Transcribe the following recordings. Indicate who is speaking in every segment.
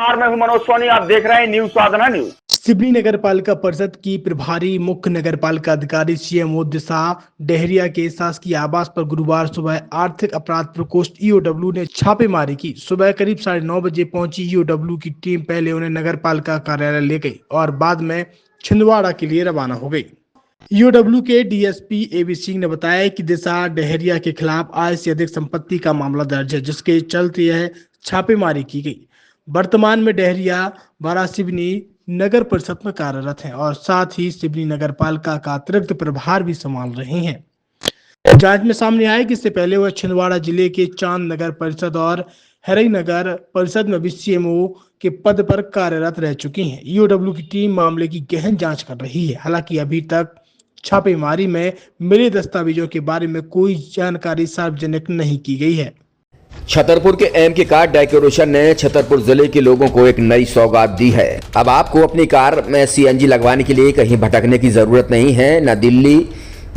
Speaker 1: नमस्कार, मैं हूं मनोज सोनी। आप देख रहे हैं न्यूज साधना न्यूज।
Speaker 2: सिवनी नगर पालिका परिषद की प्रभारी मुख्य नगर पालिका अधिकारी CMO दिशा डेहरिया के शासकीय आवास पर गुरुवार सुबह आर्थिक अपराध प्रकोष्ठ EOW ने छापेमारी की। सुबह करीब 9:30 बजे पहुंची EOW की टीम पहले उन्हें नगर पालिका कार्यालय ले गई और बाद में छिंदवाड़ा के लिए रवाना हो गई। EOW के DSP AB सिंह ने बताया कि दिशा डेहरिया के खिलाफ आय से अधिक संपत्ति का मामला दर्ज है, जिसके चलते यह छापेमारी की गई। वर्तमान में डेहरिया बारा सिवनी नगर परिषद में कार्यरत हैं और साथ ही सिवनी नगर पालिका का अतिरिक्त प्रभार भी संभाल रहे हैं। जांच में सामने आया कि इससे पहले वह छिंदवाड़ा जिले के चांद नगर परिषद और हरई नगर परिषद में भी CMO के पद पर कार्यरत रह चुकी हैं। EOW की टीम मामले की गहन जांच कर रही है। हालांकि अभी तक छापेमारी में मिले दस्तावेजों के बारे में कोई जानकारी सार्वजनिक नहीं की गई है।
Speaker 3: छतरपुर के MK कार डेकोरेशन ने छतरपुर जिले के लोगों को एक नई सौगात दी है। अब आपको अपनी कार में CNG लगवाने के लिए कहीं भटकने की जरूरत नहीं है, न दिल्ली,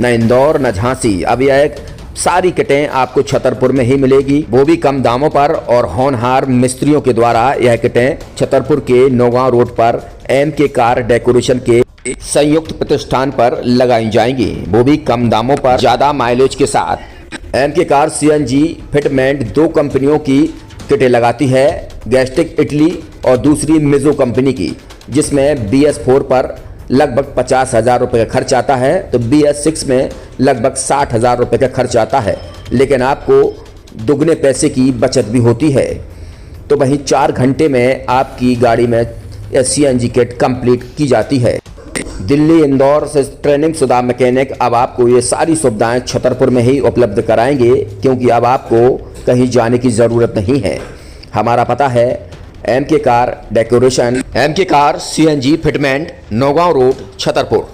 Speaker 3: न इंदौर, न झांसी। अब यह सारी किटें आपको छतरपुर में ही मिलेगी, वो भी कम दामों पर और होनहार मिस्त्रियों के द्वारा। यह किटें छतरपुर के नौगांव रोड पर MK कार डेकोरेशन के संयुक्त प्रतिष्ठान पर लगाई जाएंगी, वो भी कम दामों पर, ज्यादा माइलेज के साथ। MK कार CNG फिटमेंट 2 कंपनियों की किटें लगाती है, गैस्टिक इटली और दूसरी मिजो कंपनी की, जिसमें BS4 पर लगभग 50,000 रुपये का खर्च आता है, तो BS6 में लगभग 60,000 रुपये का खर्च आता है। लेकिन आपको दुगने पैसे की बचत भी होती है। तो वहीं 4 घंटे में आपकी गाड़ी में CNG किट कंप्लीट की जाती है। दिल्ली, इंदौर से ट्रेनिंग शुदा मैकेनिक अब आपको ये सारी सुविधाएं छतरपुर में ही उपलब्ध कराएंगे, क्योंकि अब आपको कहीं जाने की ज़रूरत नहीं है। हमारा पता है MK car decoration, MK car CNG fitment, Naugaon road, Chhatarpur.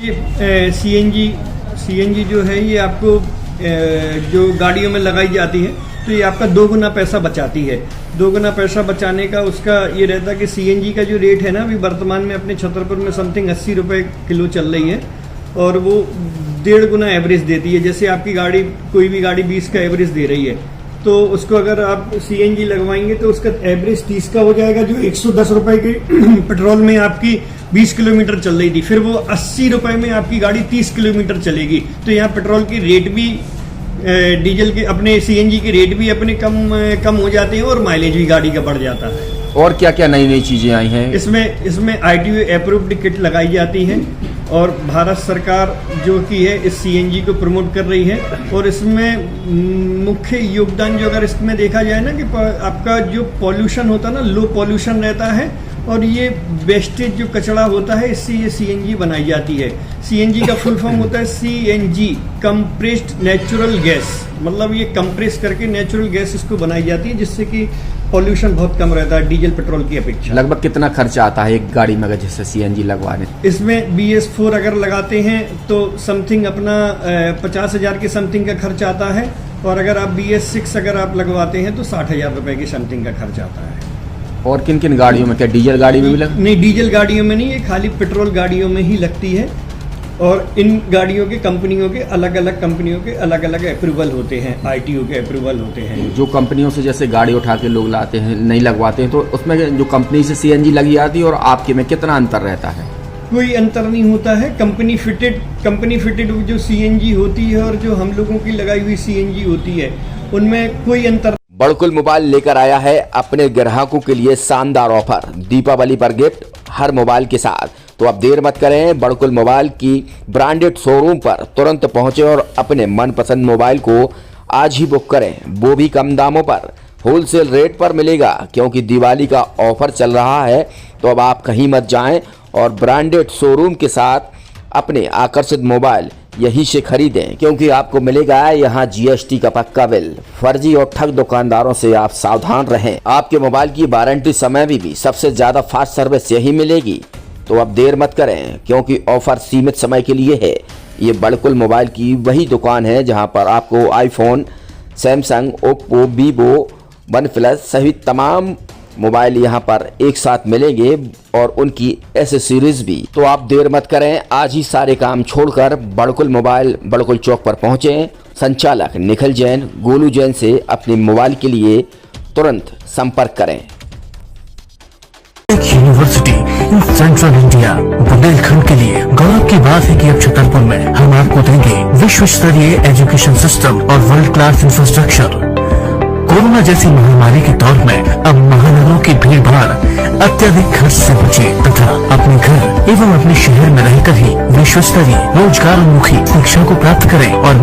Speaker 4: ये CNG जो है ये आपको जो गाड़ियों में लगाई जाती है, तो ये आपका 2 गुना पैसा बचाती है। 2 गुना पैसा बचाने का उसका ये रहता है कि CNG का जो रेट है ना, अभी वर्तमान में अपने छतरपुर में समथिंग 80 रुपये किलो चल रही है और वो 1.5 गुना एवरेज देती है। जैसे आपकी गाड़ी, कोई भी गाड़ी 20 का एवरेज दे रही है, तो उसको अगर आप CNG लगवाएंगे तो उसका एवरेज 30 का हो जाएगा। जो 110 रुपये की पेट्रोल में आपकी 20 किलोमीटर चल रही थी, फिर वो 80 रुपये में आपकी गाड़ी 30 किलोमीटर चलेगी। तो यहाँ पेट्रोल की रेट भी, डीजल के, अपने CNG के रेट भी अपने कम हो जाते हैं और माइलेज भी गाड़ी का बढ़ जाता है।
Speaker 3: और क्या क्या नई चीजें आई हैं?
Speaker 4: इसमें ITO अप्रूव्ड किट लगाई जाती है और भारत सरकार जो की है इस CNG को प्रमोट कर रही है। और इसमें मुख्य योगदान जो अगर इसमें देखा जाए ना, कि आपका जो पॉल्यूशन होता है ना, लो पॉल्यूशन रहता है और ये वेस्टेज जो कचरा होता है, इससे ये CNG बनाई जाती है। CNG का फुल फॉर्म होता है CNG, कंप्रेस्ड नेचुरल गैस। मतलब ये कंप्रेस करके नेचुरल गैस इसको बनाई जाती है, जिससे कि पॉल्यूशन बहुत कम रहता है डीजल पेट्रोल की अपेक्षा।
Speaker 3: लगभग कितना खर्चा आता है एक गाड़ी में अगर जैसे CNG लगवाने?
Speaker 4: इसमें BS4 अगर लगाते हैं तो समथिंग अपना 50,000 के समथिंग का खर्च आता है, और अगर आप BS6 अगर आप लगवाते हैं तो 60,000 रुपये की समथिंग का खर्च आता है।
Speaker 3: और किन किन गाड़ियों में? क्या डीजल गाड़ी में भी
Speaker 4: नहीं, डीजल गाड़ियों में नहीं, ये खाली पेट्रोल गाड़ियों में ही लगती है। और इन गाड़ियों के कंपनियों के अलग अलग अप्रूवल होते हैं, ITO के अप्रूवल होते हैं।
Speaker 3: जो कंपनियों से जैसे गाड़ी उठा के लोग लाते हैं, नहीं लगवाते हैं, तो उसमें जो कंपनी से CNG लगी जाती है और आपके में कितना अंतर रहता है?
Speaker 4: कोई अंतर नहीं होता है। कंपनी फिटेड जो CNG होती है और जो हम लोगों की लगाई हुई CNG होती है, उनमें कोई अंतर।
Speaker 3: बड़कुल मोबाइल लेकर आया है अपने ग्राहकों के लिए शानदार ऑफर, दीपावली पर गिफ्ट हर मोबाइल के साथ। तो अब देर मत करें, बड़कुल मोबाइल की ब्रांडेड शोरूम पर तुरंत पहुंचे और अपने मनपसंद मोबाइल को आज ही बुक करें, वो भी कम दामों पर, होलसेल रेट पर मिलेगा, क्योंकि दिवाली का ऑफर चल रहा है। तो अब आप कहीं मत जाएं और ब्रांडेड शोरूम के साथ अपने आकर्षित मोबाइल यहीं से खरीदें, क्योंकि आपको मिलेगा यहाँ GST का पक्का बिल। फर्जी और ठग दुकानदारों से आप सावधान रहें। आपके मोबाइल की वारंटी समय में भी सबसे ज्यादा फास्ट सर्विस यही मिलेगी। तो अब देर मत करें, क्योंकि ऑफर सीमित समय के लिए है। ये बड़कुल मोबाइल की वही दुकान है जहां पर आपको iPhone, Samsung, Oppo, Vivo, OnePlus सहित तमाम मोबाइल यहां पर एक साथ मिलेंगे और उनकी एसेसरीज भी। तो आप देर मत करें, आज ही सारे काम छोड़कर बड़कुल मोबाइल बड़कुल चौक पर पहुंचें। संचालक निखिल जैन, गोलू जैन से अपने मोबाइल के लिए तुरंत संपर्क करें।
Speaker 5: In central India. बुंदेलखंड के लिए गौरव की बात है कि अब छतरपुर में हम आपको देंगे विश्व स्तरीय एजुकेशन सिस्टम और वर्ल्ड क्लास इंफ्रास्ट्रक्चर। कोरोना जैसी महामारी के दौर में अब महानगरों की भीड़ भाड़ अत्यधिक खर्च से बचे तथा अपने घर एवं अपने शहर में रहकर ही विश्व स्तरीय रोजगार उन्मुखी शिक्षा को प्राप्त करें और